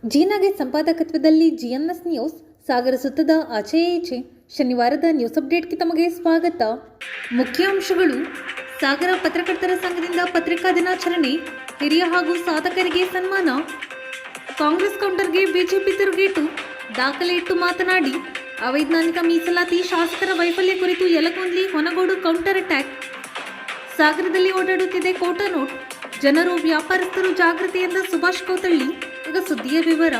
ಜೀನಾಗೆ ಸಂಪಾದಕತ್ವದಲ್ಲಿ ಜಿಎನ್ಎಸ್ news ಸಾಗರ ಸುತ್ತದ ಆಚೆ ಈಚೆ ಶನಿವಾರದ news ಅಪ್ಡೇಟ್ಗೆ ತಮಗೆ ಸ್ವಾಗತ. ಮುಖ್ಯಾಂಶಗಳು. ಸಾಗರ ಪತ್ರಕರ್ತರ ಸಂಘದಿಂದ ಪತ್ರಿಕಾ ದಿನಾಚರಣೆ, ಹಿರಿಯ ಹಾಗೂ ಸಾಧಕರಿಗೆ ಸನ್ಮಾನ, ಕಾಂಗ್ರೆಸ್ ಕೌಂಟರ್ಗೆ ಬಿಜೆಪಿ ತಿರುಗೇಟು, ದಾಖಲೆ ಇಟ್ಟು ಮಾತನಾಡಿ, ಅವೈಜ್ಞಾನಿಕ ಮೀಸಲಾತಿ ಶಾಸಕರ ವೈಫಲ್ಯ ಕುರಿತು ಯಲಗುಂದ್ಲಿ ಹೊನಗೋಡು ಕೌಂಟರ್ ಅಟ್ಯಾಕ್, ಸಾಗರದಲ್ಲಿ ಓಡಾಡುತ್ತಿದೆ ಕೋಟಾ ನೋಟ್, ಜನರು ವ್ಯಾಪಾರಸ್ಥರು ಜಾಗೃತಿಯಿಂದ ಸುಭಾಷ್ ಕೋತಳ್ಳಿ. ಈಗ ಸುದ್ದಿಯ ವಿವರ.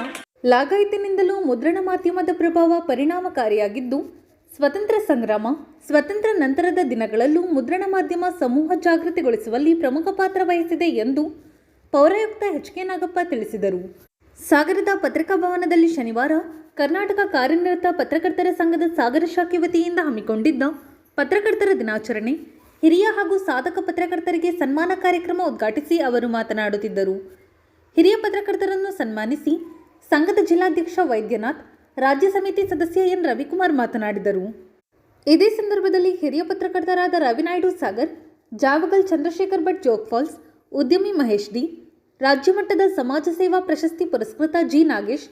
ಲಾಗಾಯತಿನಿಂದಲೂ ಮುದ್ರಣ ಮಾಧ್ಯಮದ ಪ್ರಭಾವ ಪರಿಣಾಮಕಾರಿಯಾಗಿದ್ದು, ಸ್ವತಂತ್ರ ಸಂಗ್ರಾಮ, ಸ್ವತಂತ್ರ ನಂತರದ ದಿನಗಳಲ್ಲೂ ಮುದ್ರಣ ಮಾಧ್ಯಮ ಸಮೂಹ ಜಾಗೃತಿಗೊಳಿಸುವಲ್ಲಿ ಪ್ರಮುಖ ಪಾತ್ರ ವಹಿಸಿದೆ ಎಂದು ಪೌರಾಯುಕ್ತ ಎಚ್.ಕೆ. ನಾಗಪ್ಪ ತಿಳಿಸಿದರು. ಸಾಗರದ ಪತ್ರಿಕಾ ಭವನದಲ್ಲಿ ಶನಿವಾರ ಕರ್ನಾಟಕ ಕಾರ್ಯನಿರತ ಪತ್ರಕರ್ತರ ಸಂಘದ ಸಾಗರ ಶಾಖೆ ವತಿಯಿಂದ ಹಮ್ಮಿಕೊಂಡಿದ್ದ ಪತ್ರಕರ್ತರ ದಿನಾಚರಣೆ, ಹಿರಿಯ ಹಾಗೂ ಸಾಧಕ ಪತ್ರಕರ್ತರಿಗೆ ಸನ್ಮಾನ ಕಾರ್ಯಕ್ರಮ ಉದ್ಘಾಟಿಸಿ ಅವರು ಮಾತನಾಡುತ್ತಿದ್ದರು. ಹಿರಿಯ ಪತ್ರಕರ್ತರನ್ನು ಸನ್ಮಾನಿಸಿ ಸಂಘದ ಜಿಲ್ಲಾಧ್ಯಕ್ಷ ವೈದ್ಯನಾಥ್, ರಾಜ್ಯ ಸಮಿತಿ ಸದಸ್ಯ ಎನ್ ರವಿಕುಮಾರ್ ಮಾತನಾಡಿದರು. ಇದೇ ಸಂದರ್ಭದಲ್ಲಿ ಹಿರಿಯ ಪತ್ರಕರ್ತರಾದ ರವಿನಾಯ್ಡು ಸಾಗರ್, ಜಾವಗಲ್ ಚಂದ್ರಶೇಖರ್ ಭಟ್ ಜೋಗ್ ಫಾಲ್ಸ್, ಉದ್ಯಮಿ ಮಹೇಶ್ ಡಿ, ರಾಜ್ಯ ಮಟ್ಟದ ಸಮಾಜ ಸೇವಾ ಪ್ರಶಸ್ತಿ ಪುರಸ್ಕೃತ ಜಿ ನಾಗೇಶ್,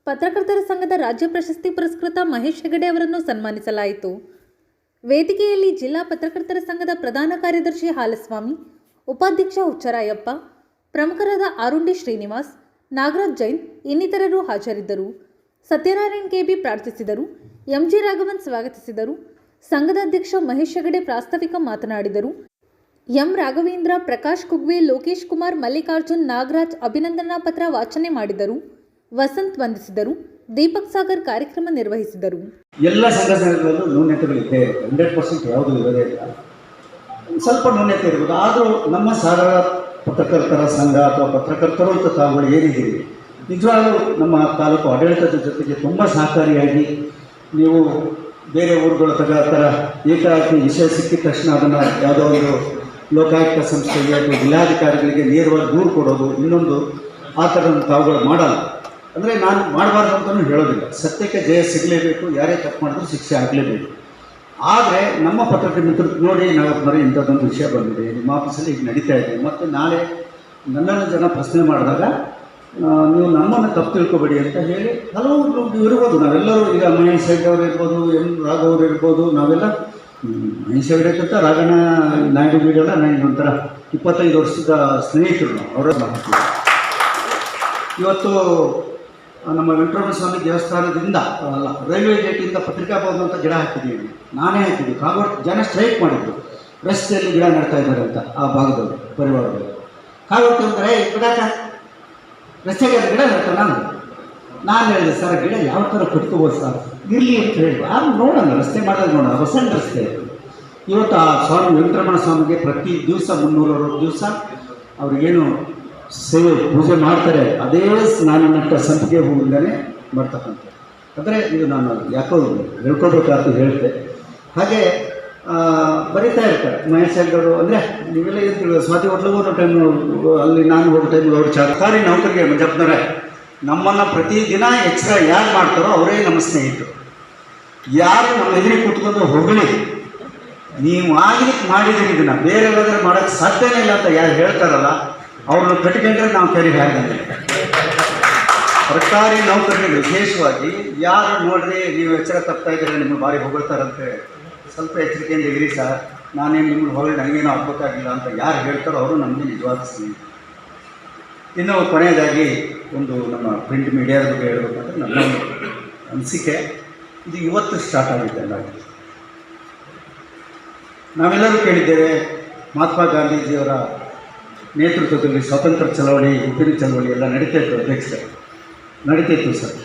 ಪತ್ರಕರ್ತರ ಸಂಘದ ರಾಜ್ಯ ಪ್ರಶಸ್ತಿ ಪುರಸ್ಕೃತ ಮಹೇಶ್ ಹೆಗಡೆ ಅವರನ್ನು ಸನ್ಮಾನಿಸಲಾಯಿತು. ವೇದಿಕೆಯಲ್ಲಿ ಜಿಲ್ಲಾ ಪತ್ರಕರ್ತರ ಸಂಘದ ಪ್ರಧಾನ ಕಾರ್ಯದರ್ಶಿ ಹಾಲಸ್ವಾಮಿ, ಉಪಾಧ್ಯಕ್ಷ ಹುಚ್ಚರಾಯಪ್ಪ, ಪ್ರಮುಖರಾದ ಆರುಂಡಿ ಶ್ರೀನಿವಾಸ್, ನಾಗರಾಜ್ ಜೈನ್ ಇನ್ನಿತರರು ಹಾಜರಿದ್ದರು. ಸತ್ಯನಾರಾಯಣ್ ಕೆಬಿ ಪ್ರಾರ್ಥಿಸಿದರು. ಎಂಜಿ ರಾಘವನ್ ಸ್ವಾಗತಿಸಿದರು. ಸಂಘದ ಅಧ್ಯಕ್ಷ ಮಹೇಶ್ ಹೆಗಡೆ ಪ್ರಾಸ್ತಾವಿಕ ಮಾತನಾಡಿದರು. ಎಂ ರಾಘವೇಂದ್ರ, ಪ್ರಕಾಶ್ ಕುಗ್ವೆ, ಲೋಕೇಶ್ ಕುಮಾರ್, ಮಲ್ಲಿಕಾರ್ಜುನ್, ನಾಗರಾಜ್ ಅಭಿನಂದನಾ ಪತ್ರ ವಾಚನೆ ಮಾಡಿದರು. ವಸಂತ್ ವಂದಿಸಿದರು. ದೀಪಕ್ ಸಾಗರ್ ಕಾರ್ಯಕ್ರಮ ನಿರ್ವಹಿಸಿದರು. ಎಲ್ಲ ಸಂಘ ಸಂಘಗಳಲ್ಲೂ ನ್ಯೂನ್ಯತೆಗಳಿದೆ, 100% ಯಾವುದೂ ಇರೋದೇ ಇಲ್ಲ. ಸ್ವಲ್ಪ ನ್ಯೂನ್ಯತೆ ಇರ್ಬೋದು. ಆದರೂ ನಮ್ಮ ಸಾಗರ ಪತ್ರಕರ್ತರ ಸಂಘ ಅಥವಾ ಪತ್ರಕರ್ತರು ಅಂತ ತಾವುಗಳು ಏನಿದ್ದೀರಿ, ನಿಜವಾಗಲೂ ನಮ್ಮ ತಾಲೂಕು ಆಡಳಿತದ ಜೊತೆಗೆ ತುಂಬ ಸಹಕಾರಿಯಾಗಿ ನೀವು ಬೇರೆ ಊರುಗಳ ಥರ ಏಕಾಏಕಿ ವಿಷಯ ಸಿಕ್ಕಿದ ತಕ್ಷಣ ಅದನ್ನು ಯಾವುದೋ ಒಂದು ಲೋಕಾಯುಕ್ತ ಸಂಸ್ಥೆಗೆ ಅಥವಾ ಜಿಲ್ಲಾಧಿಕಾರಿಗಳಿಗೆ ನೇರವಾಗಿ ದೂರು ಕೊಡೋದು, ಇನ್ನೊಂದು ಆ ಥರ ತಾವುಗಳು ಮಾಡಲ್ಲ. ಅಂದರೆ ನಾನು ಮಾಡಬಾರ್ದು ಅಂತಲೂ ಹೇಳೋದಿಲ್ಲ. ಸತ್ಯಕ್ಕೆ ಜಯ ಸಿಗಲೇಬೇಕು, ಯಾರೇ ತಪ್ಪು ಮಾಡಿದ್ರು ಶಿಕ್ಷೆ ಆಗಲೇಬೇಕು. ಆದರೆ ನಮ್ಮ ಪತ್ರಕರ್ತರ ಮಿತ್ರರು ನೋಡಿ, ನಾವೇ ಇಂಥದ್ದೊಂದು ವಿಷಯ ಬಂದಿದೆ, ನಿಮ್ಮ ಆಫೀಸಲ್ಲಿ ಈಗ ನಡೀತಾ ಇದೆ, ಮತ್ತು ನಾಳೆ ನನ್ನನ್ನು ಜನ ಪ್ರಶ್ನೆ ಮಾಡಿದಾಗ ನೀವು ನಮ್ಮನ್ನು ತಪ್ಪು ತಿಳ್ಕೊಬೇಡಿ ಅಂತ ಹೇಳಿ ಹಲವು ಇರ್ಬೋದು. ನಾವೆಲ್ಲರೂ ಈಗ ಮಹೇಶ್ ಹೆಗ್ಡೆ ಅವರು ಇರ್ಬೋದು, ಎಂ ರಾಘವ್ ಅವರು ಇರ್ಬೋದು, ನಾವೆಲ್ಲ ಮಹೇಶ್ ಹೆಗ್ಡೆಕ್ಕಿಂತ ರಾಘಣ್ಣ ನಾಯ್ಡು ಬೀಡಲ್ಲ ನನಗೊಂಥರ 25 ವರ್ಷದ ಸ್ನೇಹಿತರು ನಾವು. ಅವರ ಇವತ್ತು ನಮ್ಮ ವೆಂಕಟರಮಣ ಸ್ವಾಮಿ ದೇವಸ್ಥಾನದಿಂದ ಅಲ್ಲ, ರೈಲ್ವೆ ಗೇಟಿಂದ ಪತ್ರಿಕಾ ಭವನ ಅಂತ ಗಿಡ ಹಾಕಿದ್ದೀವಿ, ನಾನೇ ಹಾಕಿದ್ದೀವಿ. ಕಾಗೋಡು ಜನ ಸ್ಟ್ರೈಕ್ ಮಾಡಿದ್ರು, ರಸ್ತೆಯಲ್ಲಿ ಗಿಡ ನೆಡ್ತಾ ಇದ್ದಾರೆ ಅಂತ ಆ ಭಾಗದವರು ಪರಿವಾರದವರು. ಕಾಗೋಡು ಅಂದರೆ ಗಿಡಕ ರಸ್ತೆಗೆ ಗಿಡ ನೆಡ್ತಾನೆ. ನಾನು ಹೇಳಿದೆ, ಸರ್ ಗಿಡ ಯಾವ ಥರ ಕಟ್ಕೋಬೋದು ಸರ್, ಇರಲಿ ಅಂತ ಹೇಳಿ. ಆಗ ನೋಡೋಣ, ರಸ್ತೆ ಮಾಡೋದು ನೋಡೋಣ, ಹೊಸಂಡ ರಸ್ತೆ. ಇವತ್ತು ಆ ಸ್ವಾಮಿ ವೆಂಕಟರಮಣ ಸ್ವಾಮಿಗೆ ಪ್ರತಿ ದಿವಸ 360 ದಿವಸ ಅವ್ರಿಗೇನು ಸೇವೆ ಪೂಜೆ ಮಾಡ್ತಾರೆ, ಅದೇ ಸ್ನಾನನಟ್ಟ ಸಂಪಿಗೆ ಹೂವಿಂದಲೇ ಮಾಡ್ತಕ್ಕಂಥ. ಅಂದರೆ ಇದು ನಾನು ಯಾಕೋ ಹೇಳ್ಕೊಬೇಕಾಯ್ತು ಹೇಳ್ತೆ. ಹಾಗೆ ಬರೀತಾ ಇರ್ತಾರೆ ಮಹೇಶ್ ಹೆಗ್ಡವರು. ಅಂದರೆ ನೀವೆಲ್ಲ ಇರ್ತೀವಿ, ಸ್ವಾತಿ ಹೋಟ್ಲಿಗೆ ಹೋಗೋ ಟೈಮು, ಅಲ್ಲಿ ನಾನು ಹೋಗೋ ಟೈಮಿಗೆ ಅವ್ರು ಸರ್ಕಾರಿ ನೌಕರಿಗೆ ಮಂಜಪ್ಪನವರೇ, ನಮ್ಮನ್ನು ಪ್ರತಿದಿನ ಎಚ್ಚರ ಯಾರು ಮಾಡ್ತಾರೋ ಅವರೇ ನಮ್ಮ ಸ್ನೇಹಿತರು. ಯಾರು ನಮ್ಮ ಎದುರಿಗೆ ಕೂತ್ಕೊಂಡು ಹೊಗಳಿ ನೀವು ಆಗ್ಲಿಕ್ಕೆ ಮಾಡಿದ್ದೀರಿ, ಇದನ್ನು ಬೇರೆ ಹೋದರೆ ಮಾಡೋಕ್ಕೆ ಸಾಧ್ಯನೇ ಇಲ್ಲ ಅಂತ ಯಾರು ಹೇಳ್ತಾರಲ್ಲ, ಅವ್ರನ್ನ ಕಟ್ಟಿಕೊಂಡ್ರೆ ನಾವು ಕೆರೆಗೆ ಹಾಕಿದ್ವಿ. ಸರ್ಕಾರಿ ನೌಕರರಿಗೆ ವಿಶೇಷವಾಗಿ ಯಾರು ನೋಡ್ರಿ ನೀವು ಎಚ್ಚರ ತಪ್ತಾ ಇದ್ದರೆ ನಿಮಗೆ ಭಾರಿ ಹೊಗಳ್ತಾರಂತೆ, ಸ್ವಲ್ಪ ಎಚ್ಚರಿಕೆಯಿಂದ ಇರಿ ಸರ್, ನಾನೇನು ನಿಮ್ಮನ್ನು ಹೊಗಳಿ ನನಗೇನು ಆಗ್ಬೇಕಾಗಿಲ್ಲ ಅಂತ ಯಾರು ಹೇಳ್ತಾರೋ ಅವರು ನಮಗೆ ನಿಜವಾದ ಸ್ನೇಹಿತರು. ಇನ್ನು ಕೊನೆಯದಾಗಿ ಒಂದು ನಮ್ಮ ಪ್ರಿಂಟ್ ಮೀಡಿಯಾದ ಬಗ್ಗೆ ಹೇಳಬೇಕಂದ್ರೆ ನನ್ನ ಅನಿಸಿಕೆ, ಇದು ಇವತ್ತು ಸ್ಟಾರ್ಟ್ ಆಗಿದೆ. ನಾವೆಲ್ಲರೂ ಕೇಳಿದ್ದೇವೆ, ಮಹಾತ್ಮ ಗಾಂಧೀಜಿಯವರ ನೇತೃತ್ವದಲ್ಲಿ ಸ್ವಾತಂತ್ರ್ಯ ಚಳವಳಿ, ಉಪ್ಪಿನ ಚಳವಳಿ ಎಲ್ಲ ನಡೀತಾಯಿತ್ತು, ಅಧ್ಯಕ್ಷರು ನಡೀತಿತ್ತು ಸರ್.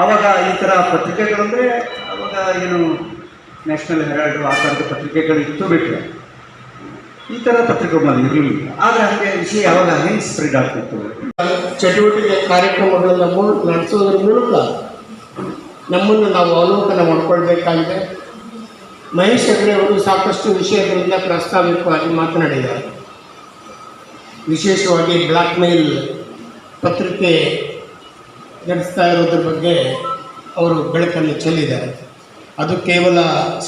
ಆವಾಗ ಈ ಥರ ಪತ್ರಿಕೆಗಳಂದರೆ ಆವಾಗ ಏನು ನ್ಯಾಷನಲ್ ಹೆರಾಲ್ಡು ಆ ಥರದ ಪತ್ರಿಕೆಗಳು ಇತ್ತು, ಬಿಟ್ಟರೆ ಈ ಥರ ಪತ್ರಿಕೆಗಳು ಇರಲಿಲ್ಲ. ಆದರೆ ಹಾಗೆ ವಿಷಯ ಯಾವಾಗ ಹೆಂಗೆ ಸ್ಪ್ರೆಡ್ ಆಗ್ತಿತ್ತು, ಚಟುವಟಿಕೆ ಕಾರ್ಯಕ್ರಮಗಳನ್ನು ನಡೆಸೋದ್ರ ಮೂಲಕ ನಮ್ಮನ್ನು ನಾವು ಅವಲೋಕನ ಮಾಡಿಕೊಳ್ಬೇಕಾಗಿದೆ. ಮಹೇಶ್ ಹೆಗ್ಡೆ ಅವರು ಸಾಕಷ್ಟು ವಿಷಯಗಳಿಂದ ಪ್ರಾಸ್ತಾವಿಕವಾಗಿ ಮಾತನಾಡಿದ್ದಾರೆ. ವಿಶೇಷವಾಗಿ ಬ್ಲ್ಯಾಕ್ ಮೇಲ್ ಪತ್ರಿಕೆ ನಡೆಸ್ತಾ ಇರೋದ್ರ ಬಗ್ಗೆ ಅವರು ಬೆಳಕನ್ನು ಚೆಲ್ಲಿದ್ದಾರೆ. ಅದು ಕೇವಲ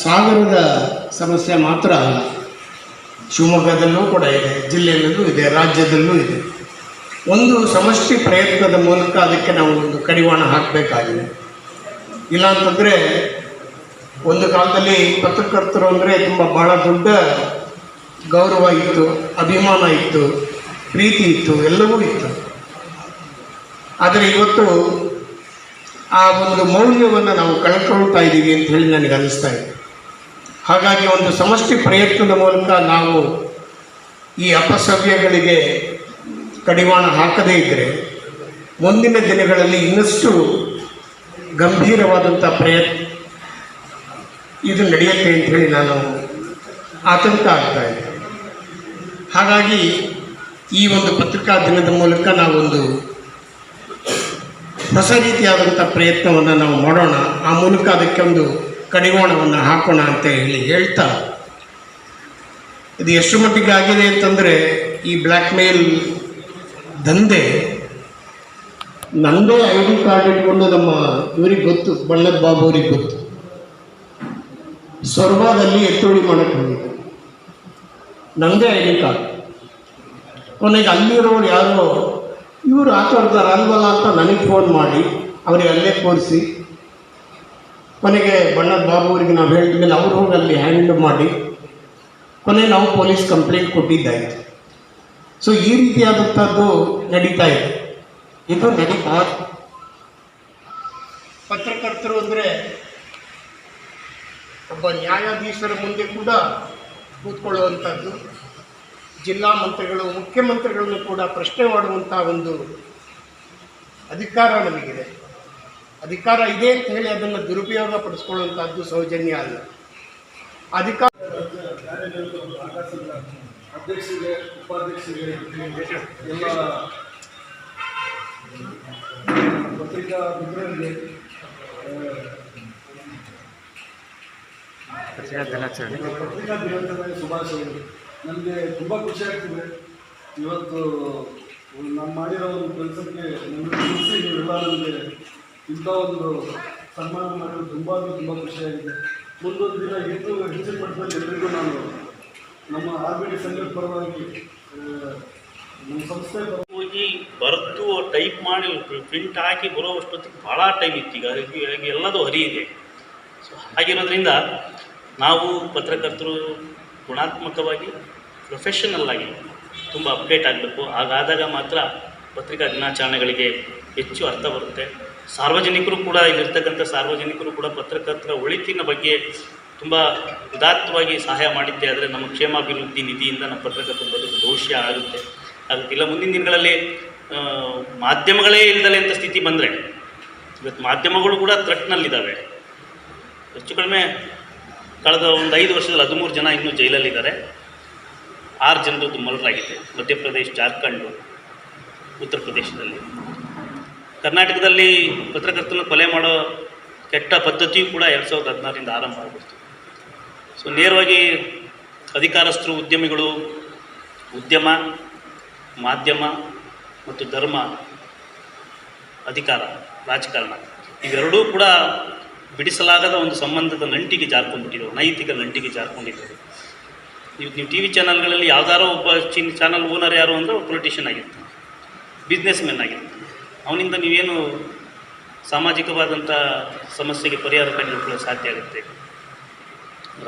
ಸಾಗರದ ಸಮಸ್ಯೆ ಮಾತ್ರ ಅಲ್ಲ, ಶಿವಮೊಗ್ಗದಲ್ಲೂ ಕೂಡ ಇದೆ, ಜಿಲ್ಲೆಯಲ್ಲೂ ಇದೆ, ರಾಜ್ಯದಲ್ಲೂ ಇದೆ. ಒಂದು ಸಮಷ್ಟಿ ಪ್ರಯತ್ನದ ಮೂಲಕ ಅದಕ್ಕೆ ನಾವು ಒಂದು ಕಡಿವಾಣ ಹಾಕಬೇಕಾಗಿದೆ. ಇಲ್ಲಾಂತಂದರೆ ಒಂದು ಕಾಲದಲ್ಲಿ ಪತ್ರಕರ್ತರು ಅಂದರೆ ತುಂಬ ಭಾಳ ದೊಡ್ಡ ಗೌರವ ಇತ್ತು, ಅಭಿಮಾನ ಇತ್ತು, ಪ್ರೀತಿ ಇತ್ತು, ಎಲ್ಲವೂ ಇತ್ತು. ಆದರೆ ಇವತ್ತು ಆ ಒಂದು ಮೌಲ್ಯವನ್ನು ನಾವು ಕಳ್ಕೊಳ್ತಾ ಇದ್ದೀವಿ ಅಂತ ಹೇಳಿ ನನಗೆ ಅನ್ನಿಸ್ತಾ ಇದೆ. ಹಾಗಾಗಿ ಒಂದು ಸಮಷ್ಟಿ ಪ್ರಯತ್ನದ ಮೂಲಕ ನಾವು ಈ ಅಪಸವ್ಯಗಳಿಗೆ ಕಡಿವಾಣ ಹಾಕದೇ ಇದ್ದರೆ ಮುಂದಿನ ದಿನಗಳಲ್ಲಿ ಇನ್ನಷ್ಟು ಗಂಭೀರವಾದಂಥ ಇದು ನಡೆಯುತ್ತೆ ಅಂತ ಹೇಳಿ ನಾನು ಆತಂಕ ಆಗ್ತಾ ಇದೆ. ಹಾಗಾಗಿ ಈ ಒಂದು ಪತ್ರಿಕಾ ದಿನದ ಮೂಲಕ ನಾವೊಂದು ಹೊಸ ರೀತಿಯಾದಂಥ ಪ್ರಯತ್ನವನ್ನು ನಾವು ಮಾಡೋಣ, ಆ ಮೂಲಕ ಅದಕ್ಕೆ ಒಂದು ಕಡಿವಾಣವನ್ನು ಹಾಕೋಣ ಅಂತ ಹೇಳ್ತಾ, ಇದು ಎಷ್ಟು ಮಟ್ಟಿಗೆ ಆಗಿದೆ ಅಂತಂದರೆ ಈ ಬ್ಲ್ಯಾಕ್ ಮೇಲ್ ದಂಧೆ, ನನ್ನದೇ ಐ ಡಿ ಕಾರ್ಡ್ ಇಟ್ಕೊಂಡು ನಮ್ಮ ಇವ್ರಿಗೆ ಗೊತ್ತು, ಬಣ್ಣದ ಬಾಬು ಅವ್ರಿಗೆ ಗೊತ್ತು, ಸೊರಬಾದಲ್ಲಿ ಎತ್ತುವಳಿ ಮಾಡೋಕ್ಕೆ ಹೋಗಿದ್ದೆ, ನನ್ನದೇ ಐ ಡಿ ಕಾರ್ಡ್. ಕೊನೆಗೆ ಅಲ್ಲಿರೋರು ಯಾರೋ ಇವರು ಆಟಾಡ್ತಾರೆ ಅಲ್ವಲ್ಲ ಅಂತ ನನಗೆ ಫೋನ್ ಮಾಡಿ ಅವರಿಗೆ ಅಲ್ಲೇ ಕೂರಿಸಿ, ಕೊನೆಗೆ ಬಣ್ಣದ ಬಾಬು ಅವರಿಗೆ ನಾವು ಹೇಳಿದ ಮೇಲೆ ಅವರು ಹೋಗಿ ಅಲ್ಲಿ ಹ್ಯಾಂಡಲ್ ಮಾಡಿ ಕೊನೆಗೆ ನಾವು ಪೊಲೀಸ್ ಕಂಪ್ಲೇಂಟ್ ಕೊಟ್ಟಿದ್ದಾಯಿತು. ಸೊ ಈ ರೀತಿಯಾದಂಥದ್ದು ನಡೀತಾ ಇದೆ. ಇದು ನಡೀತಾ ಪತ್ರಕರ್ತರು ಅಂದರೆ ಒಬ್ಬ ನ್ಯಾಯಾಧೀಶರ ಮುಂದೆ ಕೂಡ ಕೂತ್ಕೊಳ್ಳುವಂಥದ್ದು, ಜಿಲ್ಲಾ ಮಂತ್ರಿಗಳು, ಮುಖ್ಯಮಂತ್ರಿಗಳನ್ನು ಕೂಡ ಪ್ರಶ್ನೆ ಮಾಡುವಂಥ ಒಂದು ಅಧಿಕಾರ ನಮಗಿದೆ. ಅಧಿಕಾರ ಇದೆ ಅಂತ ಹೇಳಿ ಅದನ್ನು ದುರುಪಯೋಗ ಪಡಿಸ್ಕೊಳ್ಳುವಂಥದ್ದು ಸೌಜನ್ಯ ಅಲ್ಲ. ಅಧಿಕಾರ ಅಧ್ಯಕ್ಷರಿಗೆ, ಉಪಾಧ್ಯಕ್ಷರಿಗೆ, ಎಲ್ಲ ಪತ್ರಿಕಾ ಮಿತ್ರರಿಗೆ ಪತ್ರಿಕಾ ದಿನಾಚರಣೆ ಶುಭಾಶಯಗಳು. ನನಗೆ ತುಂಬ ಖುಷಿ ಆಗ್ತಿದೆ. ಇವತ್ತು ನಾನು ಮಾಡಿರೋ ಒಂದು ಕೆಲಸಕ್ಕೆ ನನಗೆ ಖುಷಿ, ನೀವೆಲ್ಲ ನನಗೆ ಇಂಥ ಒಂದು ಸನ್ಮಾನ ಮಾಡೋದು ತುಂಬ ಖುಷಿಯಾಗಿದೆ. ಮುಂದೊಂದು ದಿನ ಇನ್ನೂ ಹೆಚ್ಚಿನ ಮಟ್ಟದಲ್ಲಿ ಎಲ್ಲರಿಗೂ ನಾನು ನಮ್ಮ RBD ಸಂಘದ ಪರವಾಗಿ ನಮ್ಮ ಸಂಸ್ಥೆ ಹೋಗಿ ಬರೆದು ಟೈಪ್ ಮಾಡಿ ಪ್ರಿಂಟ್ ಹಾಕಿ ಬರೋವಷ್ಟೊತ್ತಿಗೆ ಭಾಳ ಟೈಮ್ ಇತ್ತು. ಈಗ ಎಲ್ಲದೂ ಹರಿಯಿದೆ. ಸೊ ಹಾಗಿರೋದ್ರಿಂದ ನಾವು ಪತ್ರಕರ್ತರು ಗುಣಾತ್ಮಕವಾಗಿ ಪ್ರೊಫೆಷನಲ್ ಆಗಿ ತುಂಬ ಅಪ್ಡೇಟ್ ಆಗಬೇಕು. ಹಾಗಾದಾಗ ಮಾತ್ರ ಪತ್ರಿಕಾ ದಿನಾಚರಣೆಗಳಿಗೆ ಹೆಚ್ಚು ಅರ್ಥ ಬರುತ್ತೆ. ಸಾರ್ವಜನಿಕರು ಕೂಡ, ಇಲ್ಲಿರ್ತಕ್ಕಂಥ ಸಾರ್ವಜನಿಕರು ಕೂಡ ಪತ್ರಕರ್ತರ ಒಳಿತಿನ ಬಗ್ಗೆ ತುಂಬ ಉದಾತ್ತವಾಗಿ ಸಹಾಯ ಮಾಡಿದ್ದೆ ಆದರೆ ನಮ್ಮ ಕ್ಷೇಮಾಭಿವೃದ್ಧಿ ನಿಧಿಯಿಂದ ನಮ್ಮ ಪತ್ರಕರ್ತರ ಬದುಕು ಭವಿಷ್ಯ ಆಗುತ್ತಿಲ್ಲ. ಮುಂದಿನ ದಿನಗಳಲ್ಲಿ ಮಾಧ್ಯಮಗಳೇ ಇಲ್ಲದಲೆ ಅಂತ ಸ್ಥಿತಿ ಬಂದರೆ, ಇವತ್ತು ಮಾಧ್ಯಮಗಳು ಕೂಡ ಥ್ರೆಟ್ನಲ್ಲಿದ್ದಾವೆ. ಹೆಚ್ಚು ಕಡಿಮೆ ಕಳೆದ ಒಂದು 5 ವರ್ಷದಲ್ಲಿ 13 ಜನ ಇನ್ನೂ ಜೈಲಲ್ಲಿದ್ದಾರೆ. 6 ಜನರದ್ದು ಮರ್ಡರಾಗಿದೆ. ಮಧ್ಯಪ್ರದೇಶ, ಜಾರ್ಖಂಡು, ಉತ್ತರ ಪ್ರದೇಶದಲ್ಲಿ. ಕರ್ನಾಟಕದಲ್ಲಿ ಪತ್ರಕರ್ತರನ್ನು ಕೊಲೆ ಮಾಡೋ ಕೆಟ್ಟ ಪದ್ಧತಿಯೂ ಕೂಡ 2016ರಿಂದ ಆರಂಭ ಆಗಿತ್ತು. ಸೊ ನೇರವಾಗಿ ಅಧಿಕಾರಸ್ಥರು, ಉದ್ಯಮಿಗಳು, ಉದ್ಯಮ, ಮಾಧ್ಯಮ ಮತ್ತು ಧರ್ಮ, ಅಧಿಕಾರ, ರಾಜಕಾರಣ ಇವೆರಡೂ ಕೂಡ ಬಿಡಿಸಲಾಗದ ಒಂದು ಸಂಬಂಧದ ನಂಟಿಗೆ ಜಾರ್ಕೊಂಡ್ಬಿಟ್ಟಿದ್ದಾರೆ, ನೈತಿಕ ನಂಟಿಗೆ ಜಾರ್ಕೊಂಡಿದ್ದಾರೆ. ನೀವು TV ಚಾನಲ್ಗಳಲ್ಲಿ ಯಾವ್ದಾರೋ ಒಬ್ಬ ಚಾನಲ್ ಓನರ್ ಯಾರು ಅಂದರೆ ಪೊಲಿಟಿಷಿಯನ್ ಆಗಿರ್ತಾನೆ, ಬಿಸ್ನೆಸ್ ಮೆನ್ ಆಗಿರ್ತಾನೆ. ಅವನಿಂದ ನೀವೇನು ಸಾಮಾಜಿಕವಾದಂಥ ಸಮಸ್ಯೆಗೆ ಪರಿಹಾರ ಕಂಡುಕೊಳ್ಳಲು ಸಾಧ್ಯ ಆಗುತ್ತೆ?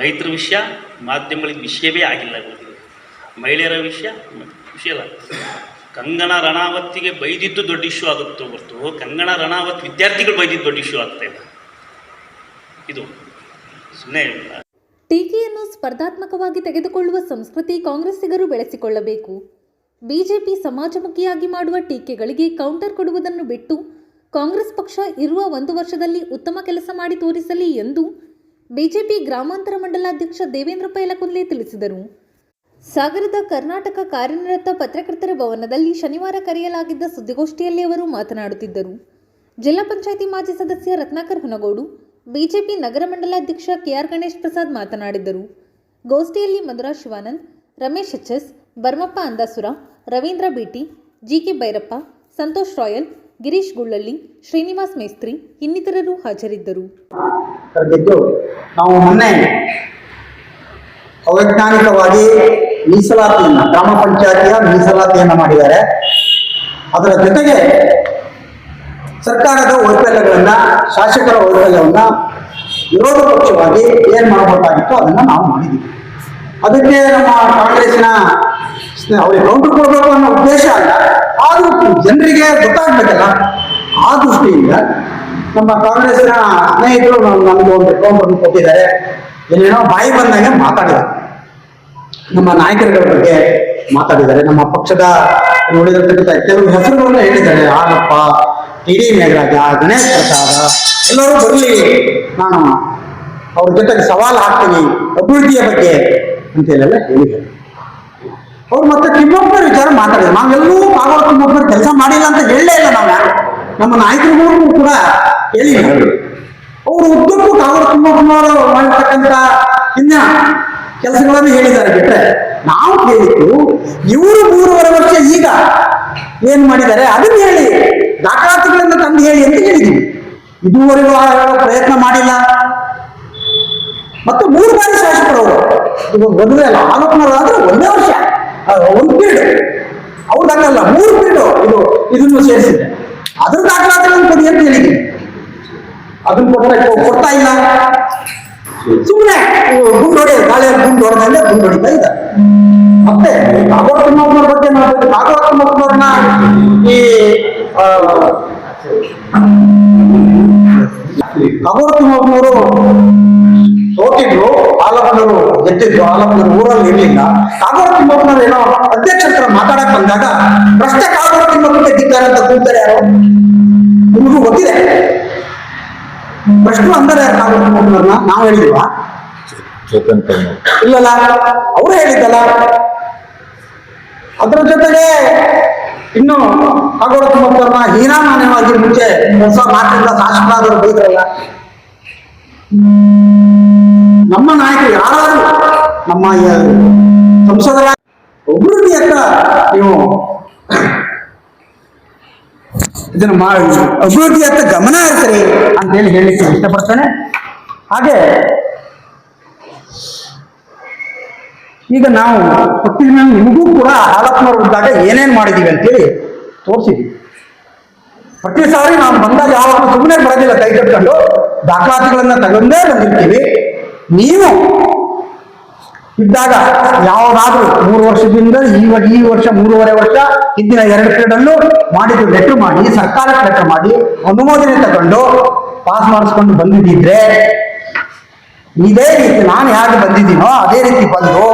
ರೈತರ ವಿಷಯ ಮಾಧ್ಯಮಗಳಿಗೆ ವಿಷಯವೇ ಆಗಿಲ್ಲ. ಮಹಿಳೆಯರ ವಿಷಯ ಅಲ್ಲ. ಕಂಗನಾ ರಣಾವತ್ತಿಗೆ ಬೈದಿದ್ದು ದೊಡ್ಡ ಇಶ್ಯೂ ಆಗುತ್ತೋ ಹೊರತು ಕಂಗನಾ ರಣಾವತ್ ವಿದ್ಯಾರ್ಥಿಗಳು ಬೈದಿದ್ದು ದೊಡ್ಡ ಇಶ್ಯೂ ಆಗ್ತಾ ಇಲ್ಲ. ಇದು ಸುಮ್ಮನೆ ಟೀಕೆಯನ್ನು ಸ್ಪರ್ಧಾತ್ಮಕವಾಗಿ ತೆಗೆದುಕೊಳ್ಳುವ ಸಂಸ್ಕೃತಿ ಕಾಂಗ್ರೆಸ್ಸಿಗರು ಬೆಳೆಸಿಕೊಳ್ಳಬೇಕು. ಬಿಜೆಪಿ ಸಮಾಜಮುಖಿಯಾಗಿ ಮಾಡುವ ಟೀಕೆಗಳಿಗೆ ಕೌಂಟರ್ ಕೊಡುವುದನ್ನು ಬಿಟ್ಟು ಕಾಂಗ್ರೆಸ್ ಪಕ್ಷ ಇರುವ 1 ವರ್ಷದಲ್ಲಿ ಉತ್ತಮ ಕೆಲಸ ಮಾಡಿ ತೋರಿಸಲಿ ಎಂದು ಬಿಜೆಪಿ ಗ್ರಾಮಾಂತರ ಮಂಡಲಾಧ್ಯಕ್ಷ ದೇವೇಂದ್ರ ಪೈಲಕುಂದ್ಲೆ ತಿಳಿಸಿದರು. ಸಾಗರದ ಕರ್ನಾಟಕ ಕಾರ್ಯನಿರತ ಪತ್ರಕರ್ತರ ಭವನದಲ್ಲಿ ಶನಿವಾರ ಕರೆಯಲಾಗಿದ್ದ ಸುದ್ದಿಗೋಷ್ಠಿಯಲ್ಲಿ ಅವರು ಮಾತನಾಡುತ್ತಿದ್ದರು. ಜಿಲ್ಲಾ ಪಂಚಾಯಿತಿ ಮಾಜಿ ಸದಸ್ಯ ರತ್ನಾಕರ್ ಹುನಗೋಡು, ಬಿಜೆಪಿ ನಗರ ಮಂಡಲಾಧ್ಯಕ್ಷ KR ಗಣೇಶ್ ಪ್ರಸಾದ್ ಮಾತನಾಡಿದ್ದರು. ಗೋಷ್ಠಿಯಲ್ಲಿ Madhura Shivanand, Ramesh HS, Baramappa Andasura, Ravindra B T, GK Bhairappa, Santosh Rayal, Girish Gullalli, Srinivas Mestri ಇನ್ನಿತರರು ಹಾಜರಿದ್ದರು. ನಾವು ಮೊನ್ನೆ ಅವೈಜ್ಞಾನಿಕವಾಗಿ ಮೀಸಲಾತಿಯನ್ನು, ಗ್ರಾಮ ಪಂಚಾಯತಿಯ ಮೀಸಲಾತಿಯನ್ನು ಮಾಡಿದ್ದಾರೆ. ಅದರ ಜೊತೆಗೆ ಸರ್ಕಾರದ ವೈಫಲ್ಯಗಳನ್ನ, ಶಾಸಕರ ವೈಫಲ್ಯವನ್ನ ವಿರೋಧ ಪಕ್ಷವಾಗಿ ಏನ್ ಮಾಡಬೇಕಾಗಿತ್ತು ಅದನ್ನ ನಾವು ಮಾಡಿದ್ದೀವಿ. ಅದಕ್ಕೆ ನಮ್ಮ ಕಾಂಗ್ರೆಸ್ಸಿನ ಅವ್ರಿಗೆ ಕೌಂಟರ್ ಕೊಡಬೇಕು ಅನ್ನೋ ಉದ್ದೇಶ ಅಲ್ಲ, ಆದ್ರೂ ಜನರಿಗೆ ಗೊತ್ತಾಗ್ಬೇಕಲ್ಲ. ಆ ದೃಷ್ಟಿಯಿಂದ ನಮ್ಮ ಕಾಂಗ್ರೆಸ್ಸಿನ ಸ್ನೇಹಿತರು ನಮ್ಗೆ ಒಂದು ಕೌಂಟರ್ ಕೊಟ್ಟಿದ್ದಾರೆ. ಏನೇನೋ ಬಾಯಿ ಬಂದಂಗೆ ಮಾತಾಡಿದ್ದಾರೆ, ನಮ್ಮ ನಾಯಕರುಗಳ ಬಗ್ಗೆ ಮಾತಾಡಿದ್ದಾರೆ, ನಮ್ಮ ಪಕ್ಷದ ನೋಡಿರತಕ್ಕಂಥ ಕೆಲವು ಹೆಸರುಗಳನ್ನ ಹೇಳಿದ್ದಾರೆ. ಆರಪ್ಪ, ಟಿ.ಡಿ. ಮೇಘರಾಜ, ಗಣೇಶ್ ಪ್ರಸಾದ ಎಲ್ಲರೂ ಬರಲಿ, ನಾನು ಅವ್ರ ಜೊತೆಗೆ ಸವಾಲು ಹಾಕ್ತೀನಿ ಅಭಿವೃದ್ಧಿಯ ಬಗ್ಗೆ ಅಂತೇಳೆಲ್ಲ ಹೇಳಿದ್ದಾರೆ. ಅವ್ರು ಮತ್ತೆ ತಿಮ್ಮಪ್ಪನ ವಿಚಾರ ಮಾತಾಡಿದ್ರು. ನಾವೆಲ್ಲೂ ಕಾಗೋಡು ತಿಮ್ಮಪ್ಪನ ಕೆಲಸ ಮಾಡಿಲ್ಲ ಅಂತ ಹೇಳಲೇ ಇಲ್ಲ ನಾವು ಯಾರು. ನಮ್ಮ ನಾಯಕರುಗಳಿಗೂ ಕೂಡ ಹೇಳಿಲ್ಲ. ಅವರು ಉದ್ದಕ್ಕೂ ಕಾಗೋಡು ತಿಮ್ಮಪ್ಪನವರು ಮಾಡಿರ್ತಕ್ಕಂಥ ಇನ್ನ ಕೆಲಸಗಳನ್ನು ಹೇಳಿದ್ದಾರೆ. ಬಿಟ್ಟರೆ ನಾವು ಹೇಳಿದ್ದು ಇವರು 3.5 ವರ್ಷ ಈಗ ಏನ್ ಮಾಡಿದ್ದಾರೆ ಅದನ್ನ ಹೇಳಿ, ದಾಖಲಾತಿಗಳನ್ನು ತಂದು ಹೇಳಿ ಅಂತ ಹೇಳಿದ್ವಿ. ಇದುವರೆಗೂ ಪ್ರಯತ್ನ ಮಾಡಿಲ್ಲ. ಮತ್ತು 3 ಬಾರಿ ಶಾಸಕರವರು, ಇದು ಮದುವೆ ಅಲ್ಲ, ಆಲೋಪನವರಾದ್ರೆ 1 ವರ್ಷ, 1 ಪೀರಿಯಡ್, ಅವ್ರದಲ್ಲ 3 ಪೀರಿಯಡ್ ಇದನ್ನು ಸೇರಿಸಿದೆ. ಅದ್ರ ದಾಖಲಾತಿಗಳನ್ನು ಕೊಡಿ ಅಂತ ಹೇಳಿದ್ವಿ. ಅದನ್ನ ಕೊಡ್ತಾ ಇಲ್ಲ. ಸುಮ್ಮನೆ ಗುಂಡು ಹೊಡೆಯೋದು, ಗಾಳಿಯಲ್ಲಿ ಗುಂಡು ಹೊಡೆದಂಗೆ ಗುಂಡು ಹೊಡಿತಾ ಇದ್ದಾರೆ. ಮತ್ತೆ ಕಾಗೋಡು ತಿಮ್ಮಪ್ಪನವ್ರ ಬಗ್ಗೆ ನಾವು ಕಾಗೋಡು ತಿಮ್ಮಪ್ಪನವ್ರನ್ನ ಈ ಕಾಗೋಡು ತಿಮ್ಮಪ್ಪನವರು ಸೋತಿದ್ರು, ಆಲಪ್ಪನವರು ಗೆದ್ದಿದ್ರು. ಆಲಪ್ಪನವರು ಊರಲ್ಲಿ ಇರ್ಲಿಲ್ಲ. ಕಾಗೋಡು ತಿಮ್ಮಪ್ಪನವರು ಏನೋ ಅಧ್ಯಕ್ಷರ ಮಾತಾಡಕ್ ಬಂದಾಗ ಪ್ರಶ್ನೆ ಕಾಗೋಡು ತಿಮ್ಮಪ್ಪ ಗೆದ್ದಿದ್ದಾರೆ ಅಂತ ಕೂಗ್ತಾರೆ ಯಾರು? ನಿಮಗೂ ಗೊತ್ತಿದೆ. ಪ್ರಶ್ನೆ ಅಂದರೆ ಕಾಗೋಡು ತಿಮ್ಮಪ್ಪನವ್ರನ್ನ ನಾವು ಹೇಳಿದ್ವಾ? ಇಲ್ಲಲ್ಲ, ಅವರು ಹೇಳಿದ್ದಲ್ಲ. ಅದರ ಜೊತೆಗೆ ಇನ್ನು ಕಾಗೋಡು ತಿಮ್ಮಪ್ಪನವ್ರನ್ನ ಹೀನಾಮಾನ್ಯವಾಗಿ ಮುಂಚೆ ಹೊಸ ಮಾತಿಂದ ಶಾಸಕರಾದರು ಬೈದ್ರಲ್ಲ. ನಮ್ಮ ನಾಯಕರು ಯಾರಾದ್ರೂ ನಮ್ಮ ಸಂಸದರ ಅಭಿವೃದ್ಧಿಯತ್ತ ನೀವು ಇದನ್ನು ಅಭಿವೃದ್ಧಿಯತ್ತ ಗಮನ ಹರಿಸರಿ ಅಂತೇಳಿ ಹೇಳಲಿಕ್ಕೆ ಇಷ್ಟಪಡ್ತೇನೆ. ಹಾಗೆ ಈಗ ನಾವು ಪಟ್ಟಿನ ನಿಮಗೂ ಕೂಡ ಹಾಲಪ್ಪನವ್ರು ಇದ್ದಾಗ ಏನೇನ್ ಮಾಡಿದೀವಿ ಅಂತೇಳಿ ತೋರಿಸಿದ್ವಿ. ಪ್ರತಿ ಸಾರಿ ನಾವು ಬಂದಾಗ ಯಾವಾಗ ಸುಮ್ಮನೆ ಬರೋದಿಲ್ಲ, ಕೈ ಕಟ್ಕೊಂಡು ದಾಖಲಾತಿಗಳನ್ನ ತಗೊಂಡೇ ಬಂದಿರ್ತೀವಿ. ನೀವು ಇದ್ದಾಗ ಯಾವ್ದಾದ್ರೂ 3 ವರ್ಷದಿಂದ ಈ ವರ್ಷ 3.5 ವರ್ಷ ಹಿಂದಿನ 2 ಪೀರಿಯಡಲ್ಲೂ ಮಾಡಿದ್ದು ಲೆಟರ್ ಮಾಡಿ, ಸರ್ಕಾರಕ್ಕೆ ಲೆಟರ್ ಮಾಡಿ ಅನುಮೋದನೆ ತಗೊಂಡು ಪಾಸ್ ಮಾಡಿಸ್ಕೊಂಡು ಬಂದಿದ್ದಿದ್ರೆ ಇದೇ ರೀತಿ ನಾನು ಹೇಗೆ ಬಂದಿದ್ದೀನೋ ಅದೇ ರೀತಿ ಬಂದು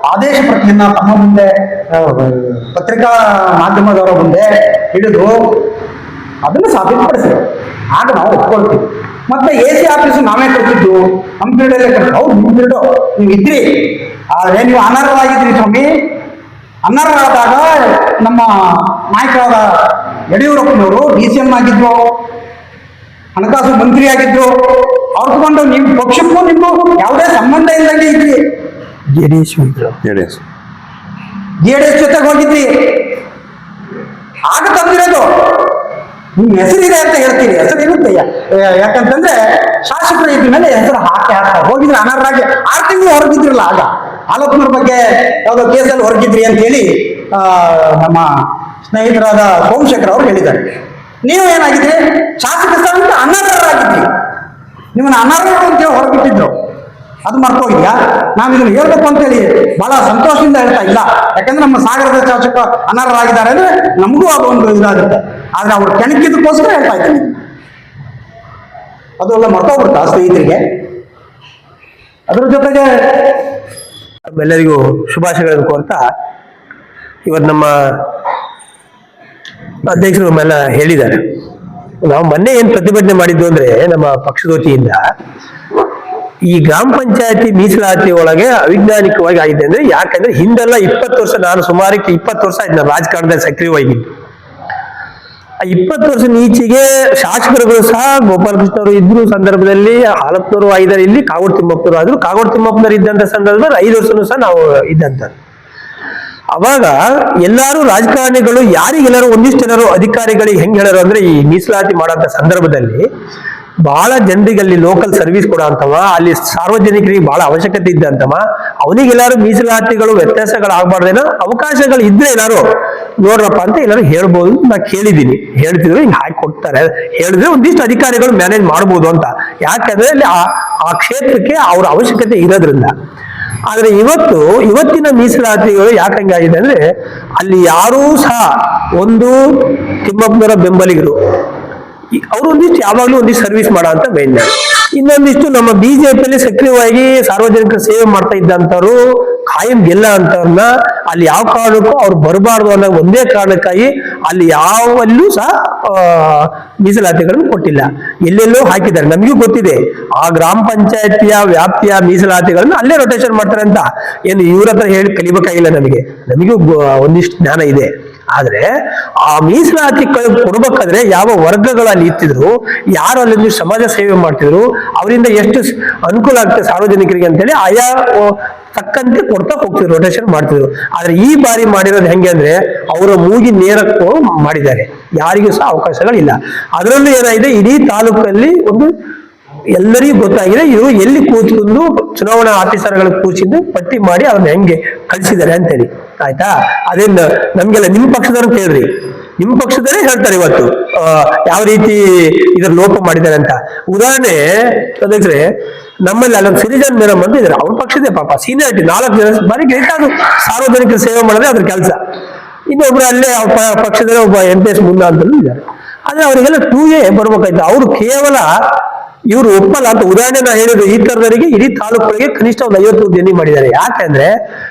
ಆದೇಶ ಪ್ರತಿಯನ್ನ ತಮ್ಮ ಮುಂದೆ ಪತ್ರಿಕಾ ಮಾಧ್ಯಮದವರ ಮುಂದೆ ಹಿಡಿದು ಅದನ್ನು ಸಾಬೀತುಪಡಿಸಿದ್ರು. ಆಗ ನಾವು ಒಪ್ಕೊಳ್ತೀವಿ. ಮತ್ತೆ AC ಆಫೀಸು ನಾವೇ ಕೊಟ್ಟಿದ್ದು, ನಮ್ಮ ಪೀರಿಯಡಲ್ಲೇ ಕೊಟ್ಟು. ಹೌದು, ನಿಮ್ಮ ಪೀರಿಯಡು ನೀವು ಇದ್ರಿ, ಆದ್ರೆ ನೀವು ಅನರ್ಹರಾಗಿದ್ರಿ ಸ್ವಾಮಿ. ಅನರ್ಹರಾದಾಗ ನಮ್ಮ ನಾಯಕರಾದ ಯಡಿಯೂರಪ್ಪನವರು DCM ಆಗಿದ್ರು, ಹಣಕಾಸು ಮಂತ್ರಿ ಆಗಿದ್ರು. ಅವ್ರು ತಗೊಂಡು ನೀವು ಪಕ್ಷಕ್ಕೂ ನಿಮ್ಗೂ ಯಾವುದೇ ಸಂಬಂಧ ಇಲ್ಲದಂಗೆ ಇದ್ರಿ. JDS ಜೊತೆಗೆ ಹೋಗಿದ್ರಿ. ಆಗ ತಂದಿರೋದು ನಿಮ್ ಹೆಸರಿದೆ ಅಂತ ಹೇಳ್ತೀರಿ. ಹೆಸರು ಇರುತ್ತೆ, ಯಾಕಂತಂದ್ರೆ ಶಾಸಕರು ಇದ್ದ ಮೇಲೆ ಹೆಸರು ಹಾಕ್ತಾರೆ. ಹೋಗಿದ್ರೆ ಅನರ್ಹರಾಗಿ 6 ತಿಂಗಳು ಹೊರಗಿದ್ರಲ್ಲ. ಆಗ ಆಲೋಪನವ್ರ ಬಗ್ಗೆ ಯಾವುದೋ ಕೇಸಲ್ಲಿ ಹೊರಗಿದ್ರಿ ಅಂತ ಹೇಳಿ ನಮ್ಮ ಸ್ನೇಹಿತರಾದ ಸೋಮಶೇಖರ್ ಅವರು ಹೇಳಿದ್ದಾರೆ. ನೀವು ಏನಾಗಿದ್ರಿ? ಶಾಸಕ ಸ್ಥಾನಕ್ಕೆ ಅನರ್ಹರಾಗಿದ್ರಿ. ನಿಮ್ಮನ್ನ ಅನರ್ಹರು ಅಂತ ಹೇಳಿ ಹೊರಗಿಟ್ಟಿದ್ರು. ಅದು ಮರ್ತೋಗಿದ್ಯಾ? ನಾವು ಇದನ್ನು ಹೇಳ್ಬೇಕು ಅಂತೇಳಿ ಬಹಳ ಸಂತೋಷದಿಂದ ಹೇಳ್ತಾ ಇಲ್ಲ. ಯಾಕಂದ್ರೆ ನಮ್ಮ ಸಾಗರದ ಶಾಸಕ ಅನರ್ಹರಾಗಿದ್ದಾರೆ ಅಂದ್ರೆ ನಮಗೂ ಅದೊಂದು ಇದಾಗುತ್ತೆ. ಆದ್ರೆ ಅವ್ರು ಕೆಣಕಿದ್ದಕ್ಕೋಸ್ಕರ ಹೇಳ್ತಾ ಇದ್ದೀನಿ. ಅದು ಎಲ್ಲ ಮರ್ತೋಗ್ಬಿಡ್ತಾ ಸ್ನೇಹಿತರಿಗೆ. ಅದ್ರ ಜೊತೆಗೆ ಎಲ್ಲರಿಗೂ ಶುಭಾಶಯಗಳನ್ನು ಕೋರ್ತಾ, ಇವತ್ತು ನಮ್ಮ ಅಧ್ಯಕ್ಷರು ನಮ್ಮೆಲ್ಲ ಹೇಳಿದ್ದಾರೆ. ನಾವು ಮೊನ್ನೆ ಏನ್ ಪ್ರತಿಭಟನೆ ಮಾಡಿದ್ದು ಅಂದ್ರೆ ನಮ್ಮ ಪಕ್ಷದ ವತಿಯಿಂದ ಈ ಗ್ರಾಮ ಪಂಚಾಯತಿ ಮೀಸಲಾತಿ ಒಳಗೆ ಅವಿಜ್ಞಾನಿಕವಾಗಿ ಆಗಿದೆ. ಅಂದ್ರೆ ಯಾಕಂದ್ರೆ ಹಿಂದೆಲ್ಲ 20 ವರ್ಷ, ನಾನು ಸುಮಾರು 20 ವರ್ಷ ಆಯ್ತು ನಾನು ರಾಜಕಾರಣದಲ್ಲಿ ಸಕ್ರಿಯವಾಗಿದ್ದು. ಆ 20 ವರ್ಷ ಈಚೆಗೆ ಶಾಸಕರುಗಳು ಸಹ ಗೋಪಾಲಕೃಷ್ಣವರು ಇದ್ರು ಸಂದರ್ಭದಲ್ಲಿ, ಹಾಲಪ್ಪನವರು ಆಗಿದ್ದಾರೆ, ಇಲ್ಲಿ ಕಾಗೋಡು ತಿಮ್ಮಪ್ಪನವರು ಆದ್ರು. ಕಾಗೋಡು ತಿಮ್ಮಪ್ಪನವರು ಇದ್ದಂತ ಸಂದರ್ಭದಲ್ಲಿ 5 ವರ್ಷನೂ ಸಹ ನಾವು ಇದ್ದಂತ. ಅವಾಗ ಎಲ್ಲಾರು ರಾಜಕಾರಣಿಗಳು ಯಾರಿಗೆಲ್ಲರೂ ಒಂದಿಷ್ಟು ಜನರು ಅಧಿಕಾರಿಗಳಿಗೆ ಹೆಂಗ್ ಹೇಳೋರು ಅಂದ್ರೆ, ಈ ಮೀಸಲಾತಿ ಮಾಡೋಂಥ ಸಂದರ್ಭದಲ್ಲಿ ಬಹಳ ಜನರಿಗೆ ಅಲ್ಲಿ ಲೋಕಲ್ ಸರ್ವಿಸ್ ಕೊಡೋ ಅಂತವ, ಅಲ್ಲಿ ಸಾರ್ವಜನಿಕರಿಗೆ ಬಹಳ ಅವಶ್ಯಕತೆ ಇದ್ದಂತವ, ಅವನಿಗೆಲ್ಲಾರು ಮೀಸಲಾತಿಗಳು ವ್ಯತ್ಯಾಸಗಳಾಗಬಾರ್ದೇನೋ, ಅವಕಾಶಗಳು ಇದ್ರೆ ಎಲ್ಲಾರು ನೋಡ್ರಪ್ಪ ಅಂತ ಎಲ್ಲರೂ ಹೇಳ್ಬೋದು, ನಾ ಕೇಳಿದ್ದೀನಿ, ಹೇಳ್ತಿದ್ರು ಹಿಂಗೆ ಹಾಕಿ ಕೊಡ್ತಾರೆ, ಹೇಳಿದ್ರೆ ಒಂದಿಷ್ಟು ಅಧಿಕಾರಿಗಳು ಮ್ಯಾನೇಜ್ ಮಾಡ್ಬೋದು ಅಂತ. ಯಾಕಂದ್ರೆ ಅಲ್ಲಿ ಆ ಕ್ಷೇತ್ರಕ್ಕೆ ಅವ್ರ ಅವಶ್ಯಕತೆ ಇರೋದ್ರಿಂದ. ಆದ್ರೆ ಇವತ್ತಿನ ಮೀಸಲಾತಿಗಳು ಯಾಕಂಗಾಗಿದೆ ಅಂದ್ರೆ ಅಲ್ಲಿ ಯಾರೂ ಸಹ ಒಂದು ತಿಮ್ಮಪ್ಪನವರ ಬೆಂಬಲಿಗರು ಅವರು ಒಂದಿಷ್ಟು ಯಾವಾಗಲೂ ಒಂದಿಷ್ಟು ಸರ್ವಿಸ್ ಮಾಡೋ ಅಂತ ಮೇನ್. ಇನ್ನೊಂದಿಷ್ಟು ನಮ್ಮ ಬಿಜೆಪಿಯಲ್ಲಿ ಸಕ್ರಿಯವಾಗಿ ಸಾರ್ವಜನಿಕರ ಸೇವೆ ಮಾಡ್ತಾ ಇದ್ದಂಥವ್ರು ಖಾಯಂ ಗೆಲ್ಲ ಅಂತವ್ರನ್ನ ಅಲ್ಲಿ ಯಾವ ಕಾರಣಕ್ಕೂ ಅವ್ರು ಬರಬಾರ್ದು ಅನ್ನೋ ಒಂದೇ ಕಾರಣಕ್ಕಾಗಿ ಅಲ್ಲಿ ಯಾವಲ್ಲೂ ಸಹ ಮೀಸಲಾತಿಗಳನ್ನು ಕೊಟ್ಟಿಲ್ಲ. ಎಲ್ಲೆಲ್ಲೋ ಹಾಕಿದ್ದಾರೆ. ನಮಗೂ ಗೊತ್ತಿದೆ ಆ ಗ್ರಾಮ ಪಂಚಾಯತಿಯ ವ್ಯಾಪ್ತಿಯ ಮೀಸಲಾತಿಗಳನ್ನು ಅಲ್ಲೇ ರೊಟೇಷನ್ ಮಾಡ್ತಾರೆ ಅಂತ. ಏನು ಇವ್ರ ಹತ್ರ ಹೇಳಿ ಕಲಿಬೇಕಾಗಿಲ್ಲ, ನಮಗೂ ಒಂದಿಷ್ಟು ಜ್ಞಾನ ಇದೆ. ಆದ್ರೆ ಆ ಮೀಸಲಾತಿ ಕೊಡ್ಬೇಕಾದ್ರೆ ಯಾವ ವರ್ಗಗಳಲ್ಲಿ ಇತ್ತಿದ್ರು, ಯಾರು ಅಲ್ಲಿ ಸಮಾಜ ಸೇವೆ ಮಾಡ್ತಿದ್ರು, ಅವರಿಂದ ಎಷ್ಟು ಅನುಕೂಲ ಆಗ್ತದೆ ಸಾರ್ವಜನಿಕರಿಗೆ ಅಂತೇಳಿ ಆಯಾ ತಕ್ಕಂತೆ ಕೊಡ್ತಾ ಹೋಗ್ತಿದ್ರು, ರೊಟೇಷನ್ ಮಾಡ್ತಿದ್ರು. ಆದ್ರೆ ಈ ಬಾರಿ ಮಾಡಿರೋದು ಹೆಂಗೆ ಅಂದ್ರೆ ಅವರ ಮೂಗಿ ನೇರಕ್ಕೆ ಮಾಡಿದ್ದಾರೆ, ಯಾರಿಗೂ ಸಹ ಅವಕಾಶಗಳಿಲ್ಲ. ಅದರಲ್ಲೂ ಏನಾಗಿದೆ, ಇಡೀ ತಾಲೂಕಲ್ಲಿ ಒಂದು ಎಲ್ಲರಿಗೂ ಗೊತ್ತಾಗಿದೆ ಇವರು ಎಲ್ಲಿ ಕೂತ್ಕೊಂಡು ಚುನಾವಣಾ ಆಫೀಸರ್ಗಳು ಕೂಚಿದ್ದು ಪಟ್ಟಿ ಮಾಡಿ ಅದನ್ನ ಹೆಂಗೆ ಕಳಿಸಿದ್ದಾರೆ ಅಂತೇಳಿ. ಆಯ್ತಾ? ಅದೇನು ನಮ್ಗೆಲ್ಲ ನಿಮ್ಮ ಪಕ್ಷದವ್ರು ಕೇಳ್ರಿ, ನಿಮ್ಮ ಪಕ್ಷದಲ್ಲೇ ಹೇಳ್ತಾರೆ ಇವತ್ತು ಯಾವ ರೀತಿ ಇದ್ರ ಲೋಪ ಮಾಡಿದ್ದಾರೆ ಅಂತ. ಉದಾಹರಣೆ ಅಧ್ಯಕ್ಷರೇ, ನಮ್ಮಲ್ಲಿ ಅಲ್ಲೊಂದು ಸಿರಿಜನ್ ಮೇಡಮ್ ಅಂತ ಇದ್ದಾರೆ, ಅವ್ರ ಪಕ್ಷದೇ ಪಾಪ ಸೀನಿಯಾರಿಟಿ 4 ಜನ ಬಾರಿ ಗ್ರೇಟ್ ಆದ್ರು, ಸಾರ್ವಜನಿಕರ ಸೇವೆ ಮಾಡೋದೇ ಅದ್ರ ಕೆಲಸ. ಇನ್ನೊಬ್ರು ಅಲ್ಲೇ ಅವ್ರ ಪಕ್ಷದಲ್ಲೇ ಒಬ್ಬ MPS ಮುನ್ನ ಅಂತಲೂ ಇದ್ದಾರೆ. ಆದ್ರೆ ಅವರಿಗೆಲ್ಲ 2A ಬರ್ಬೇಕಾಯ್ತು. ಅವ್ರು ಕೇವಲ ಇವರು ಒಪ್ಪಲ್ಲ ಅಂತ. ಉದಾಹರಣೆ ನಾ ಹೇಳಿದ್ರು, ಈ ತರದವರಿಗೆ ಇಡೀ ತಾಲೂಕುಗಳಿಗೆ ಕನಿಷ್ಠ ಒಂದು 50 ಜನ ಮಾಡಿದ್ದಾರೆ. ಯಾಕಂದ್ರೆ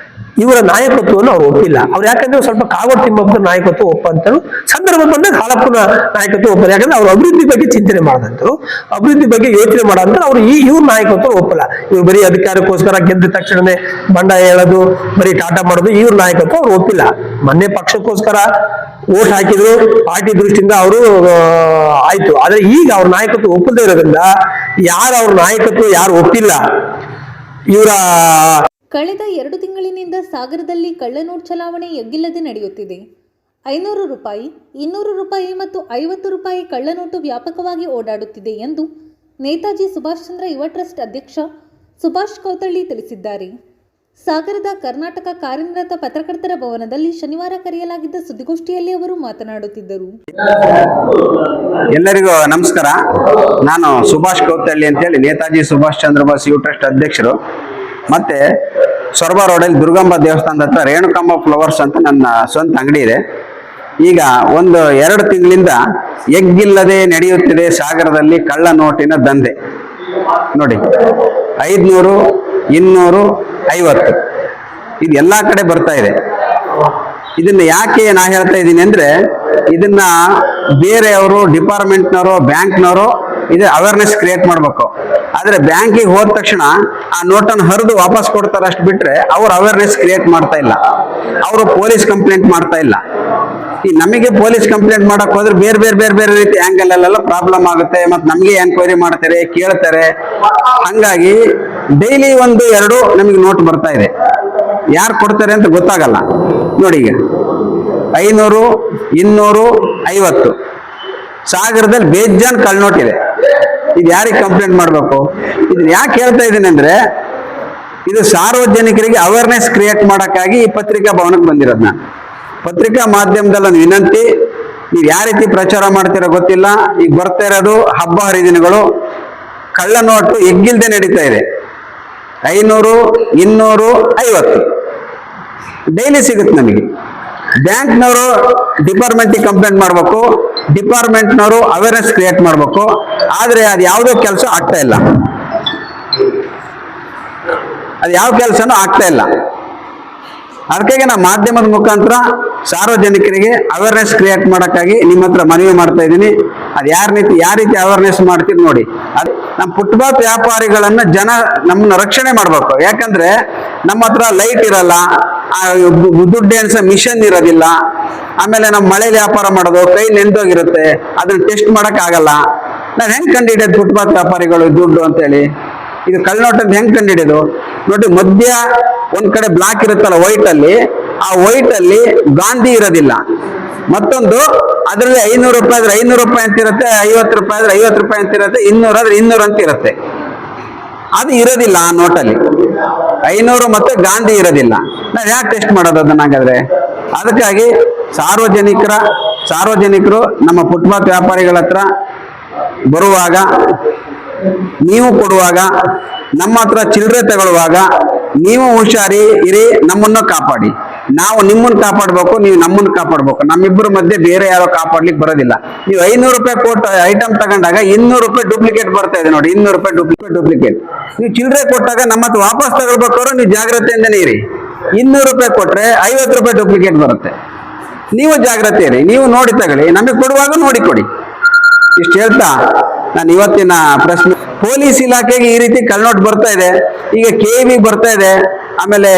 ಇವರ ನಾಯಕತ್ವವನ್ನು ಅವ್ರು ಒಪ್ಪಿಲ್ಲ. ಅವ್ರು ಯಾಕಂದ್ರೆ ಸ್ವಲ್ಪ ಕಾಗೋಡು ತಿಮ್ಮಪ್ಪನ ನಾಯಕತ್ವ ಒಪ್ಪಂತರು, ಸಂದರ್ಭ ಬಂದಾಗ ಹಾಲಪ್ಪನ ನಾಯಕತ್ವ ಒಪ್ಪಲ್ಲ. ಯಾಕಂದ್ರೆ ಅವ್ರು ಅಭಿವೃದ್ಧಿ ಬಗ್ಗೆ ಚಿಂತನೆ ಮಾಡದಂತರು, ಅಭಿವೃದ್ಧಿ ಬಗ್ಗೆ ಯೋಚನೆ ಮಾಡಂತ ಅವ್ರು ಇವ್ರ ನಾಯಕತ್ವ ಒಪ್ಪಲ್ಲ. ಇವ್ರು ಬರೀ ಅಧಿಕಾರಕ್ಕೋಸ್ಕರ ಗೆದ್ದ ತಕ್ಷಣನೇ ಬಂಡಾಯ ಹೇಳೋದು, ಬರೀ ಟಾಟಾ ಮಾಡೋದು, ಇವ್ರ ನಾಯಕತ್ವ ಅವ್ರು ಒಪ್ಪಿಲ್ಲ. ಮೊನ್ನೆ ಪಕ್ಷಕ್ಕೋಸ್ಕರ ಓಟ್ ಹಾಕಿದ್ರು, ಪಾರ್ಟಿ ದೃಷ್ಟಿಯಿಂದ ಅವರು ಆಯ್ತು. ಆದ್ರೆ ಈಗ ಅವ್ರ ನಾಯಕತ್ವ ಒಪ್ಪದೇ ಇರೋದ್ರಿಂದ ಯಾರು ಅವ್ರ ನಾಯಕತ್ವ ಯಾರು ಒಪ್ಪಿಲ್ಲ ಇವರ. ಕಳೆದ 2 ತಿಂಗಳಿನಿಂದ ಸಾಗರದಲ್ಲಿ ಕಳ್ಳನೋಟ್ ಚಲಾವಣೆ ಎಗ್ಗಿಲ್ಲದೆ ನಡೆಯುತ್ತಿದೆ. 500 ರೂಪಾಯಿ, 200 ರೂಪಾಯಿ ಮತ್ತು 50 ರೂಪಾಯಿ ಕಳ್ಳನೋಟು ವ್ಯಾಪಕವಾಗಿ ಓಡಾಡುತ್ತಿದೆ ಎಂದು ನೇತಾಜಿ ಸುಭಾಷ್ ಚಂದ್ರ ಯುವ ಟ್ರಸ್ಟ್ ಅಧ್ಯಕ್ಷ ಸುಭಾಷ್ ಕೌತಳ್ಳಿ ತಿಳಿಸಿದ್ದಾರೆ. ಸಾಗರದ ಕರ್ನಾಟಕ ಕಾರ್ಯನಿರತ ಪತ್ರಕರ್ತರ ಭವನದಲ್ಲಿ ಶನಿವಾರ ಕರೆಯಲಾಗಿದ್ದ ಸುದ್ದಿಗೋಷ್ಠಿಯಲ್ಲಿ ಅವರು ಮಾತನಾಡುತ್ತಿದ್ದರು. ಎಲ್ಲರಿಗೂ ನಮಸ್ಕಾರ. ನಾನು ಸುಭಾಷ್ ಕೌತಳ್ಳಿ ಅಂತೇಳಿ ನೇತಾಜಿ ಸುಭಾಷ್ ಚಂದ್ರ ಬೋಸ್ ಯುವ ಟ್ರಸ್ಟ್ ಅಧ್ಯಕ್ಷರು. ಮತ್ತೆ ಸೊರಬ ರೋಡಲ್ಲಿ ದುರ್ಗಂಬ ದೇವಸ್ಥಾನದ ಹತ್ರ ರೇಣುಕಮ್ಮ ಫ್ಲವರ್ಸ್ ಅಂತ ನನ್ನ ಸ್ವಂತ ಅಂಗಡಿ ಇದೆ. ಈಗ 1-2 ತಿಂಗಳಿಂದ ಎಗ್ಗಿಲ್ಲದೆ ನಡೆಯುತ್ತಿದೆ ಸಾಗರದಲ್ಲಿ ಕಳ್ಳ ನೋಟಿನ ದಂಧೆ. ನೋಡಿ, 500, 200, 50 ಇದು ಎಲ್ಲ ಕಡೆ ಬರ್ತಾ ಇದೆ. ಇದನ್ನ ಯಾಕೆ ನಾ ಹೇಳ್ತಾ ಇದ್ದೀನಿ ಅಂದ್ರೆ, ಇದನ್ನ ಬೇರೆಯವರು, ಡಿಪಾರ್ಟ್ಮೆಂಟ್ನವರು, ಬ್ಯಾಂಕ್ನವರು ಇದು ಅವೇರ್ನೆಸ್ ಕ್ರಿಯೇಟ್ ಮಾಡ್ಬೇಕು. ಆದ್ರೆ ಬ್ಯಾಂಕಿಗೆ ಹೋದ ತಕ್ಷಣ ಆ ನೋಟನ್ನು ಹರಿದು ವಾಪಸ್ ಕೊಡ್ತಾರೆ, ಅಷ್ಟು ಬಿಟ್ರೆ ಅವ್ರು ಅವೇರ್ನೆಸ್ ಕ್ರಿಯೇಟ್ ಮಾಡ್ತಾ ಇಲ್ಲ. ಅವರು ಪೊಲೀಸ್ ಕಂಪ್ಲೇಂಟ್ ಮಾಡ್ತಾ ಇಲ್ಲ. ಈ ನಮಗೆ ಪೊಲೀಸ್ ಕಂಪ್ಲೇಂಟ್ ಮಾಡಕ್ ಹೋದ್ರೆ ಬೇರೆ ರೀತಿ ಆಂಗಲ್ ಅಲ್ಲೆಲ್ಲ ಪ್ರಾಬ್ಲಮ್ ಆಗುತ್ತೆ. ಮತ್ತೆ ನಮಗೆ ಎನ್ಕ್ವೈರಿ ಮಾಡ್ತಾರೆ, ಕೇಳ್ತಾರೆ. ಹಂಗಾಗಿ ಡೈಲಿ 1-2 ನಮಗೆ ನೋಟ್ ಬರ್ತಾ ಇದೆ. ಯಾರು ಕೊಡ್ತಾರೆ ಅಂತ ಗೊತ್ತಾಗಲ್ಲ. ನೋಡಿ, ಈಗ 500, 200, 50 ಸಾಗರದಲ್ಲಿ ಬೇಜಾನ್ ಕಳ್ನೋಟ್ ಇದೆ. ಇದು ಯಾರಿಗೆ ಕಂಪ್ಲೇಂಟ್ ಮಾಡಬೇಕು? ಇದನ್ನ ಯಾಕೆ ಹೇಳ್ತಾ ಇದ್ದೀನಿ ಅಂದ್ರೆ, ಇದು ಸಾರ್ವಜನಿಕರಿಗೆ ಅವೇರ್ನೆಸ್ ಕ್ರಿಯೇಟ್ ಮಾಡೋಕ್ಕಾಗಿ ಈ ಪತ್ರಿಕಾ ಭವನಕ್ಕೆ ಬಂದಿರೋದು. ನಾನು ಪತ್ರಿಕಾ ಮಾಧ್ಯಮದಲ್ಲಿ ಒಂದು ವಿನಂತಿ, ನೀವು ಯಾವ ರೀತಿ ಪ್ರಚಾರ ಮಾಡ್ತೀರೋ ಗೊತ್ತಿಲ್ಲ. ಈಗ ಬರ್ತಾ ಇರೋದು ಹಬ್ಬ ಹರಿದಿನಗಳು, ಕಳ್ಳ ನೋಟು ಎಗ್ಗಿಲ್ದೆ ನಡೀತಾ ಇದೆ. 500, 200, 50 ಡೈಲಿ ಸಿಗುತ್ತೆ ನಮಗೆ. ಬ್ಯಾಂಕ್ನವರು ಡಿಪಾರ್ಟ್ಮೆಂಟಿಗೆ ಕಂಪ್ಲೇಂಟ್ ಮಾಡಬೇಕು, ಡಿಪಾರ್ಟ್ಮೆಂಟ್ನವರು ಅವೇರ್ನೆಸ್ ಕ್ರಿಯೇಟ್ ಮಾಡಬೇಕು. ಆದರೆ ಅದು ಯಾವುದೋ ಕೆಲಸ ಆಗ್ತಾ ಇಲ್ಲ. ಅದು ಯಾವ ಕೆಲಸನೂ ಆಗ್ತಾ ಇಲ್ಲ. ಅದಕ್ಕಾಗಿ ನಾವು ಮಾಧ್ಯಮದ ಮುಖಾಂತರ ಸಾರ್ವಜನಿಕರಿಗೆ ಅವೇರ್ನೆಸ್ ಕ್ರಿಯೇಟ್ ಮಾಡೋಕ್ಕಾಗಿ ನಿಮ್ಮ ಹತ್ರ ಮನವಿ ಮಾಡ್ತಾ ಇದ್ದೀನಿ. ಅದು ಯಾವ ರೀತಿ ಅವೇರ್ನೆಸ್ ಮಾಡ್ತೀರಿ ನೋಡಿ. ಅದು ನಮ್ಮ ಫುಟ್ಪಾತ್ ವ್ಯಾಪಾರಿಗಳನ್ನ ಜನ ನಮ್ಮನ್ನ ರಕ್ಷಣೆ ಮಾಡಬೇಕು. ಯಾಕಂದ್ರೆ ನಮ್ಮ ಹತ್ರ ಲೈಟ್ ಇರಲ್ಲ, ದುಡ್ಡು ಎಣಿಸೋ ಮಿಷನ್ ಇರೋದಿಲ್ಲ. ಆಮೇಲೆ ನಮ್ಮ ಮಳೆಯಲ್ಲಿ ವ್ಯಾಪಾರ ಮಾಡೋದು ಕೈ ನೆಂದೋಗಿರುತ್ತೆ, ಅದನ್ನ ಟೆಸ್ಟ್ ಮಾಡೋಕ್ಕಾಗಲ್ಲ. ನಾವು ಹೆಂಗೆ ಕಂಡುಹಿಡಿಯೋದು ಫುಟ್ಪಾತ್ ವ್ಯಾಪಾರಿಗಳು ದುಡ್ಡು ಅಂತೇಳಿ? ಇದು ಕಳ್ಳನೋಟದ್ದು ಹೆಂಗೆ ಕಂಡುಹಿಡಿಯೋದು ನೋಡಿ. ಮಧ್ಯ ಒಂದ್ ಕಡೆ ಬ್ಲಾಕ್ ಇರುತ್ತಲ್ಲ ವೈಟ್ ಅಲ್ಲಿ, ಆ ವೈಟ್ ಅಲ್ಲಿ ಗಾಂಧಿ ಇರೋದಿಲ್ಲ. ಮತ್ತೊಂದು ಅದರಲ್ಲಿ 500 ರೂಪಾಯಿ ಆದ್ರೆ 500 ರೂಪಾಯಿ ಅಂತ ಇರುತ್ತೆ, 50 ರೂಪಾಯಿ ಆದ್ರೆ 50 ರೂಪಾಯಿ ಅಂತ ಇರುತ್ತೆ, 200 ಆದ್ರೆ 200 ಅಂತ ಇರುತ್ತೆ. ಅದು ಇರೋದಿಲ್ಲ ಆ ನೋಟಲ್ಲಿ. 500 ಮತ್ತೆ ಗಾಂಧಿ ಇರೋದಿಲ್ಲ. ನಾವು ಯಾಕೆ ಟೆಸ್ಟ್ ಮಾಡೋದು ಅದನ್ನ ಹಾಗಾದ್ರೆ? ಅದಕ್ಕಾಗಿ ಸಾರ್ವಜನಿಕರು ನಮ್ಮ ಫುಟ್ಪಾತ್ ವ್ಯಾಪಾರಿಗಳ ಹತ್ರ ಬರುವಾಗ, ನೀವು ಕೊಡುವಾಗ, ನಮ್ಮ ಹತ್ರ ಚಿಲ್ಲರೆ ತಗೊಳ್ಳುವಾಗ ನೀವು ಹುಷಾರಿ ಇರಿ, ನಮ್ಮನ್ನು ಕಾಪಾಡಿ. ನಾವು ನಿಮ್ಮನ್ನು ಕಾಪಾಡಬೇಕು, ನೀವು ನಮ್ಮನ್ನು ಕಾಪಾಡಬೇಕು. ನಮ್ಮಿಬ್ಬರ ಮಧ್ಯೆ ಬೇರೆ ಯಾರೋ ಕಾಪಾಡ್ಲಿಕ್ಕೆ ಬರೋದಿಲ್ಲ. ನೀವು 500 ರೂಪಾಯಿ ಕೊಟ್ಟು ಐಟಮ್ ತಗೊಂಡಾಗ 200 ರೂಪಾಯಿ ಡೂಪ್ಲಿಕೇಟ್ ಬರ್ತಾ ಇದೆ ನೋಡಿ, 200 ರೂಪಾಯಿ ಡೂಪ್ಲಿಕೇಟ್. ನೀವು ಚಿಲ್ಲರೆ ಕೊಟ್ಟಾಗ ನಮ್ಮ ಹತ್ರ ವಾಪಸ್ ತಗೊಳ್ಬೇಕಾದ್ರೆ ನೀವು ಜಾಗ್ರತೆಯಿಂದನೇ ಇರಿ. 200 ರೂಪಾಯಿ ಕೊಟ್ರೆ 50 ರೂಪಾಯಿ ಡೂಪ್ಲಿಕೇಟ್ ಬರುತ್ತೆ. ನೀವು ಜಾಗ್ರತೆ ಇರಿ, ನೀವು ನೋಡಿ ತಗೊಳ್ಳಿ, ನಮಗೆ ಕೊಡುವಾಗ ನೋಡಿ ಕೊಡಿ. ಇಷ್ಟು ಹೇಳ್ತಾ ನಾನು ಇವತ್ತಿನ ಪ್ರಶ್ನೆ, ಪೊಲೀಸ್ ಇಲಾಖೆಗೆ ಈ ರೀತಿ ಕಳ್ನೋಟ್ ಬರ್ತಾ ಇದೆ. ಈಗ KV ಬರ್ತಾ ಇದೆ, ಆಮೇಲೆ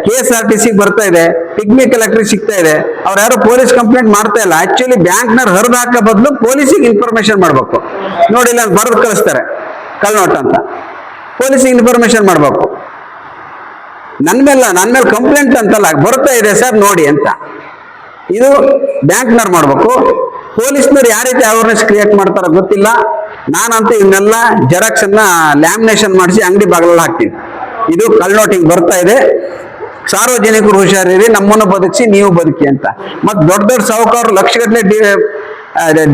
KSRTC ಬರ್ತಾ ಇದೆ, ಪಿಗ್ಮಿ ಕಲೆಕ್ಟರ್ ಸಿಗ್ತಾ ಇದೆ. ಅವ್ರು ಯಾರು ಪೊಲೀಸ್ ಕಂಪ್ಲೇಂಟ್ ಮಾಡ್ತಾ ಇಲ್ಲ. ಆಕ್ಚುಲಿ ಬ್ಯಾಂಕ್ನವ್ರು ಹರಿದು ಹಾಕೋ ಬದಲು ಪೊಲೀಸಿಗೆ ಇನ್ಫಾರ್ಮೇಶನ್ ಮಾಡ್ಬೇಕು. ನೋಡಿ ಇಲ್ಲ ಬರೆದು ಕಳಿಸ್ತಾರೆ ಕಳ್ನೋಟ್ ಅಂತ, ಪೊಲೀಸಿಗೆ ಇನ್ಫಾರ್ಮೇಶನ್ ಮಾಡ್ಬೇಕು. ನನ್ನ ಮೇಲೆ ಕಂಪ್ಲೇಂಟ್ ಅಂತಲ್ಲ, ಬರ್ತಾ ಇದೆ ಸರ್ ನೋಡಿ ಅಂತ. ಇದು ಬ್ಯಾಂಕ್ನವ್ರು ಮಾಡ್ಬೇಕು. ಪೊಲೀಸ್ನವ್ರು ಯಾವ ರೀತಿ ಅವೇರ್ನೆಸ್ ಕ್ರಿಯೇಟ್ ಮಾಡ್ತಾರೋ ಗೊತ್ತಿಲ್ಲ. ನಾನಂತೂ ಇವನ್ನೆಲ್ಲ ಜೆರಾಕ್ಸ್ ಅನ್ನ ಲ್ಯಾಮಿನೇಷನ್ ಮಾಡಿಸಿ ಅಂಗಡಿ ಬಾಗಿಲಲ್ಲಿ ಹಾಕ್ತೀನಿ. ಇದು ಕಳ್ನೋಟಿಂಗ್ ಬರ್ತಾ ಇದೆ, ಸಾರ್ವಜನಿಕರು ಹುಷಾರಿರಿ, ನಮ್ಮನ್ನು ಬದುಕಿಸಿ ನೀವು ಬದುಕಿ ಅಂತ. ಮತ್ತೆ ದೊಡ್ಡ ದೊಡ್ಡ ಸಾಹುಕಾರರು ಲಕ್ಷಗಟ್ಟಲೆ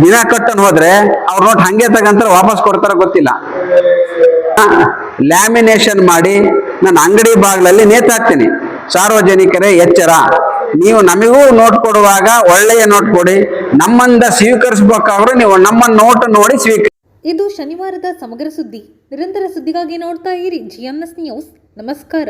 ದಿನ ಕಟ್ಟನ್ ಹೋದ್ರೆ ಅವ್ರ ನೋಟ್ ಹಂಗೆ ತಗಂತಾರೆ, ವಾಪಸ್ ಕೊಡ್ತಾರ ಗೊತ್ತಿಲ್ಲ. ಲ್ಯಾಮಿನೇಷನ್ ಮಾಡಿ ನಾನು ಅಂಗಡಿ ಬಾಗಿಲಲ್ಲಿ ನೇತಾಕ್ತೀನಿ. ಸಾರ್ವಜನಿಕರೇ ಎಚ್ಚರ, ನೀವು ನಮಗೂ ನೋಟ್ ಕೊಡುವಾಗ ಒಳ್ಳೆಯ ನೋಟ್ ಕೊಡಿ. ನಮ್ಮಿಂದ ಸ್ವೀಕರಿಸಬೇಕಾದ್ರೆ ನೀವು ನಮ್ಮ ನೋಟ್ ನೋಡಿ ಸ್ವೀಕರಿಸಿ. ಇದು ಶನಿವಾರದ ಸಮಗ್ರ ಸುದ್ದಿ. ನಿರಂತರ ಸುದ್ದಿಗಾಗಿ ನೋಡ್ತಾ ಇರಿ GMS ನ್ಯೂಸ್. ನಮಸ್ಕಾರ.